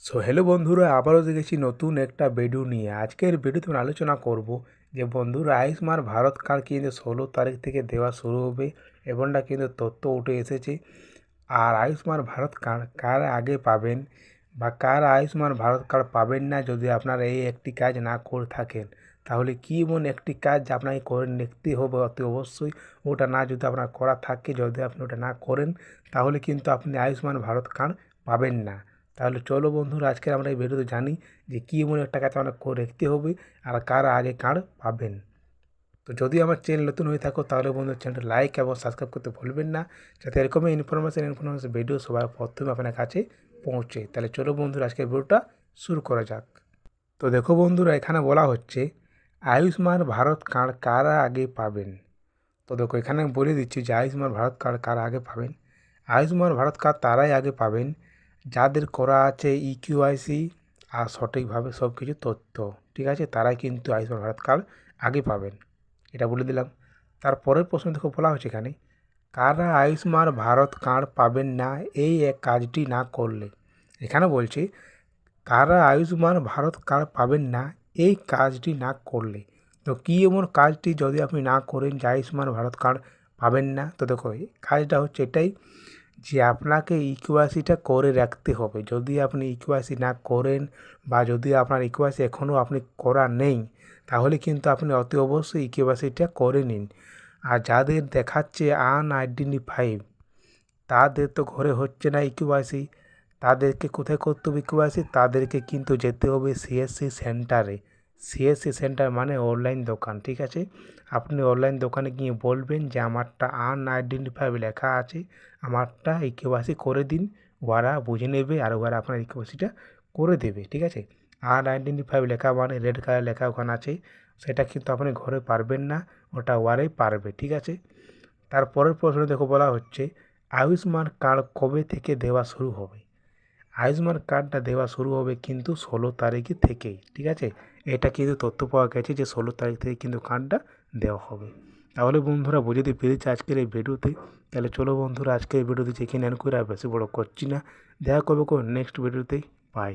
Hello বন্ধুরা, আবারও দেখেছি নতুন একটা ভিডিও নিয়ে। আজকের ভিডিওতে আমি আলোচনা করব যে বন্ধুরা আয়ুষ্মান ভারত কার্ড কিন্তু 16 তারিখ থেকে দেওয়া শুরু হবে এমনটা কিন্তু তথ্য উঠে এসেছে। আর আয়ুষ্মান ভারত কার্ড কার আগে পাবেন বা কার আয়ুষ্মান ভারত কার্ড পাবেন না যদি আপনারা এই একটি কাজ না করে থাকেন, তাহলে কী এমন একটি কাজ যা আপনাকে করে নিতে হবে অতি অবশ্যই। ওটা না যদি আপনার করা থাকে, যদি আপনি ওটা না করেন তাহলে কিন্তু আপনি আয়ুষ্মান ভারত কার্ড পাবেন না। তাহলে চলো বন্ধুরা, আজকে আমরা এই ভিডিওতে জানি যে কী এমন একটা কাজ আপনার করে রাখতে হবে আর কার আগে কার্ড পাবেন। তো যদি আমার চ্যানেল নতুন হয়ে থাকো তাহলে বন্ধুরা চ্যানেলটা লাইক এবং সাবস্ক্রাইব করতে ভুলবেন না, যাতে এরকমই ইনফরমেশন ভিডিও সবার প্রথমে আপনার কাছে পৌঁছে। তাহলে চলো বন্ধুরা, আজকের ভিডিওটা শুরু করা যাক। তো দেখো বন্ধুরা, এখানে বলা হচ্ছে আয়ুষ্মান ভারত কার্ড কারা আগে পাবেন। তো দেখো এখানে আমি বলে দিচ্ছি যে আয়ুষ্মান ভারত কার্ড কারা আগে পাবেন। আয়ুষ্মান ভারত কার্ড তারাই আগে পাবেন যাদের করা আছে ইকিউআইসি আর সঠিকভাবে সব কিছু তথ্য ঠিক আছে, তারাই কিন্তু আয়ুষ্মান ভারত কার্ড আগে পাবেন, এটা বলে দিলাম। তারপরের প্রশ্ন দেখো বলা হচ্ছে এখানে কারা আয়ুষ্মান ভারত কার্ড পাবেন না এই এক কাজটি না করলে। এখানে বলছে কারা আয়ুষ্মান ভারত কার্ড পাবেন না এই কাজটি না করলে। তো কী এমন কাজটি যদি আপনি না করেন যে আয়ুষ্মান ভারত কার্ড পাবেন না। তো দেখো এই কাজটা হচ্ছে এটাই যে আপনাকে ইকিউআইসিটা করে রাখতে হবে। যদি আপনি ইকিউআইসি না করেন বা যদি আপনার ইকিউআইসি এখনও আপনি করা নেই, তাহলে কিন্তু আপনি অতি অবশ্যই ইকিউআইসিটা করে নিন। আর যাদের দেখাচ্ছে আনআইডেন্টিফাইড, তাদের তো ঘরে হচ্ছে না ইকিউআইসি, তাদেরকে কোথায় করতে হবে ইকিউআইসি? তাদেরকে কিন্তু যেতে হবে সিএসসি সেন্টারে। সিএসসি সেন্টার মানে অনলাইন দোকান, ঠিক আছে। আপনি অনলাইন দোকানে গিয়ে বলবেন যে আমারটা আনআইডেন্টিফাইড লেখা আছে, আমারটা ইকিউআইসি করে দিন। ওরা বুঝে নেবে আর ওরা আপনার ইকিউআইসিটা করে দেবে, ঠিক আছে। আনআইডেন্টিফাইড লেখা মানে রেড কালার লেখা ওখানে আছে, সেটা কিন্তু আপনি ঘরে পারবেন না, ওটা ওরাই পারবে, ঠিক আছে। তারপরের প্রশ্ন দেখো বলা হচ্ছে আয়ুষ্মান কার্ড কবে থেকে দেওয়া শুরু হবে। আয়ুষ্মান কার্ডটা দেওয়া শুরু হবে কিন্তু 16 তারিখে থেকেই, ঠিক আছে। এটা কিন্তু তথ্য পাওয়া গেছে যে 16 তারিখ থেকে কিন্তু কার্ডটা দেওয়া হবে। তাহলে বন্ধুরা বুঝতে পেরেছি আজকের এই ভিডিওতে। তাহলে চলো বন্ধুরা, আজকের এই ভিডিওতে যেখানে এন করে আর বেশি বড় করছি না। দেখা করবো নেক্সট ভিডিওতে। বাই।